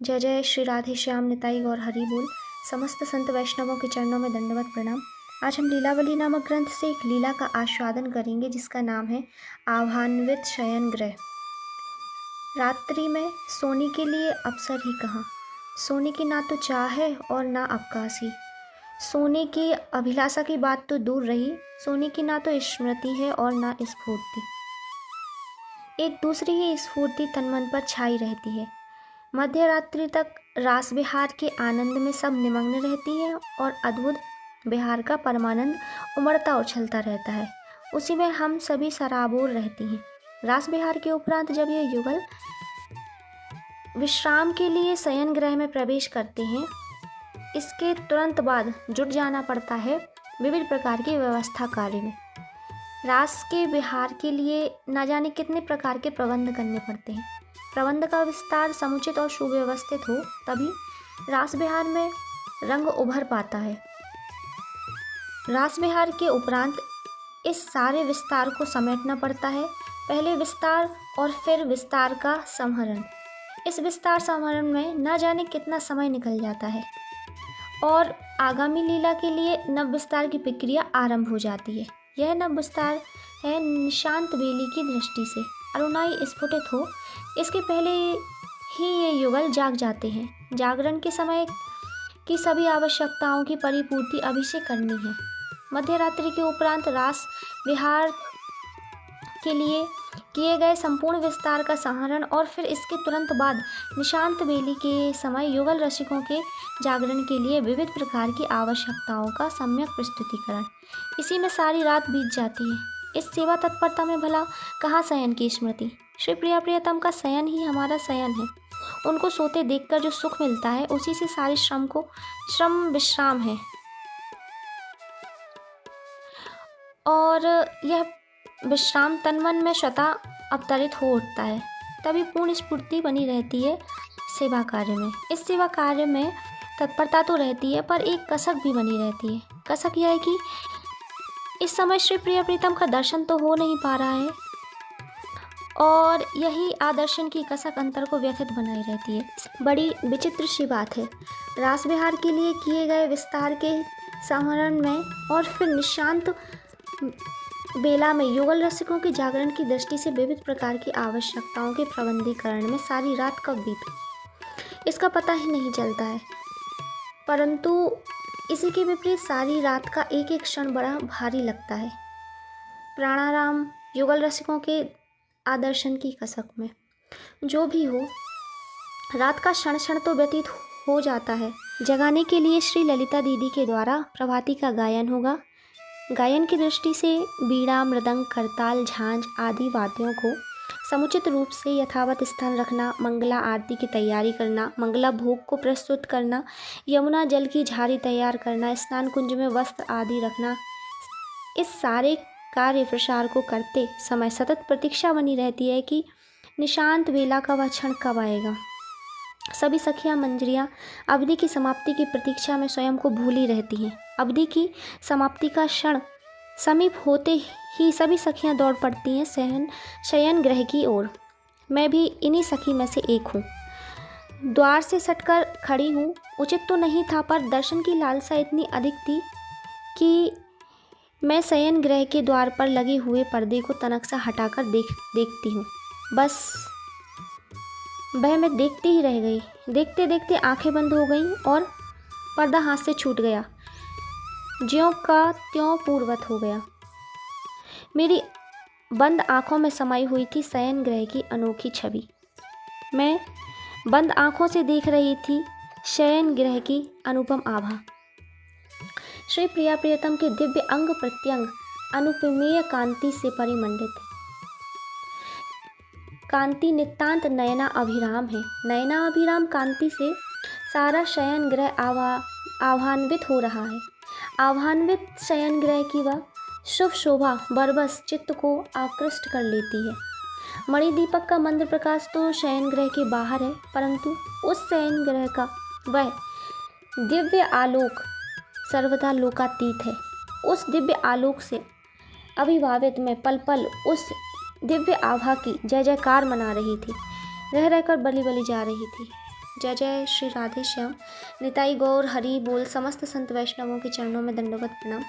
जय जय श्री राधे श्याम निताई गौर हरि बोल। समस्त संत वैष्णवों के चरणों में दंडवत प्रणाम। आज हम लीलावली नामक ग्रंथ से एक लीला का आस्वादन करेंगे जिसका नाम है आह्वान्वित शयन गृह। रात्रि में सोने के लिए अवसर ही कहाँ, सोने की ना तो चाह है और ना अवकाश। सोने की अभिलाषा की बात तो दूर रही, सोने की ना तो स्मृति है और ना स्फूर्ति। एक दूसरी ही स्फूर्ति तन मन पर छाई रहती है। मध्य रात्रि तक रास विहार के आनंद में सब निमग्न रहती है और अद्भुत विहार का परमानंद उमड़ता उछलता रहता है। उसी में हम सभी सराबोर रहती हैं। रास विहार के उपरांत जब ये युगल विश्राम के लिए शयन गृह में प्रवेश करते हैं, इसके तुरंत बाद जुट जाना पड़ता है विविध प्रकार की व्यवस्था कार्य में। रास के विहार के लिए न जाने कितने प्रकार के प्रबंध करने पड़ते हैं। प्रबंध का विस्तार समुचित और सुव्यवस्थित हो तभी रास विहार में रंग उभर पाता है। रास विहार के उपरांत इस सारे विस्तार को समेटना पड़ता है। पहले विस्तार और फिर विस्तार का संहरण। इस विस्तार संहरण में न जाने कितना समय निकल जाता है और आगामी लीला के लिए नव विस्तार की प्रक्रिया आरंभ हो जाती है। यह नव विस्तार है निशांत बेली की दृष्टि से अरुणाई स्फुटित हो, इसके पहले ही ये युगल जाग जाते हैं। जागरण के समय की सभी आवश्यकताओं की परिपूर्ति अभी से करनी है। मध्य रात्रि के उपरांत रास विहार के लिए किए गए संपूर्ण विस्तार का संहरण और फिर इसके तुरंत बाद निशांत बेली के समय युगल रसिकों के जागरण के लिए विविध प्रकार की आवश्यकताओं का सम्यक प्रस्तुतिकरण। इसी में सारी रात बीत जाती है। इस सेवा तत्परता में भला कहाँ शयन की स्मृति। श्री प्रिया प्रियतम का शयन ही हमारा शयन है। उनको सोते देखकर जो सुख मिलता है उसी से सारे श्रम विश्राम है और यह विश्राम तन मन में स्वतः अवतरित हो उठता है। तभी पूर्ण स्फूर्ति बनी रहती है सेवा कार्य में। इस सेवा कार्य में तत्परता तो रहती है पर एक कसक भी बनी रहती है। कसक यह है कि इस समय श्री प्रिया प्रीतम का दर्शन तो हो नहीं पा रहा है और यही आदर्शन की कसक अंतर को व्यथित बनाई रहती है। बड़ी विचित्र सी बात है। रास विहार के लिए किए गए विस्तार के संहरण में और फिर निशांत बेला में युगल रसिकों के जागरण की दृष्टि से विविध प्रकार की आवश्यकताओं के प्रबंधीकरण में सारी रात कब बीत इसका पता ही नहीं चलता है। परंतु इसी के विपरीत सारी रात का एक एक क्षण बड़ा भारी लगता है प्राणाराम युगल रसिकों के आदर्शन की कसक में। जो भी हो, रात का क्षण क्षण तो व्यतीत हो जाता है। जगाने के लिए श्री ललिता दीदी के द्वारा प्रभाती का गायन होगा। गायन की दृष्टि से बीड़ा, मृदंग, करताल, झांझ आदि वाद्यों को समुचित रूप से यथावत स्थान रखना, मंगला आरती की तैयारी करना, मंगला भोग को प्रस्तुत करना, यमुना जल की झारी तैयार करना, स्नान कुंज में वस्त्र आदि रखना, इस सारे कार्य प्रसार को करते समय सतत प्रतीक्षा बनी रहती है कि निशांत बेला का वह क्षण कब आएगा। सभी सखियां मंजरियां अवधि की समाप्ति की प्रतीक्षा में स्वयं को भूली रहती हैं। अवधि की समाप्ति का क्षण समीप होते ही सभी सखियां दौड़ पड़ती हैं शयन गृह की ओर। मैं भी इन्हीं सखी में से एक हूँ। द्वार से सटकर खड़ी हूँ। उचित तो नहीं था पर दर्शन की लालसा इतनी अधिक थी कि मैं शयन गृह के द्वार पर लगे हुए पर्दे को तनक सा हटाकर देखती हूँ। बस वह मैं देखती ही रह गई। देखते देखते आंखें बंद हो गईं और पर्दा हाथ से छूट गया, ज्यों का त्यों पूर्वत हो गया। मेरी बंद आंखों में समाई हुई थी शयन गृह की अनोखी छवि। मैं बंद आंखों से देख रही थी शयन गृह की अनुपम आभा। श्री प्रिया प्रियतम के दिव्य अंग प्रत्यंग अनुपमेय कांति से परिमंडित है। कांति नितांत नयना अभिराम है। नयना अभिराम कांति से सारा शयन गृह आह्वान्वित हो रहा है। आह्वान्वित शयन गृह की वह शुभ शोभा बरबस चित्त को आकृष्ट कर लेती है। मणिदीपक का मंद प्रकाश तो शयन गृह के बाहर है, परंतु उस शयन गृह का वह दिव्य आलोक सर्वदा लोकातीत है। उस दिव्य आलोक से अभिभावित मैं पल पल उस दिव्य आभा की जय जयकार मना रही थी। रह रहकर बली बली जा रही थी। जय जय श्री राधे श्याम। निताई गौर हरि बोल। समस्त संत वैष्णवों के चरणों में दंडवत प्रणाम।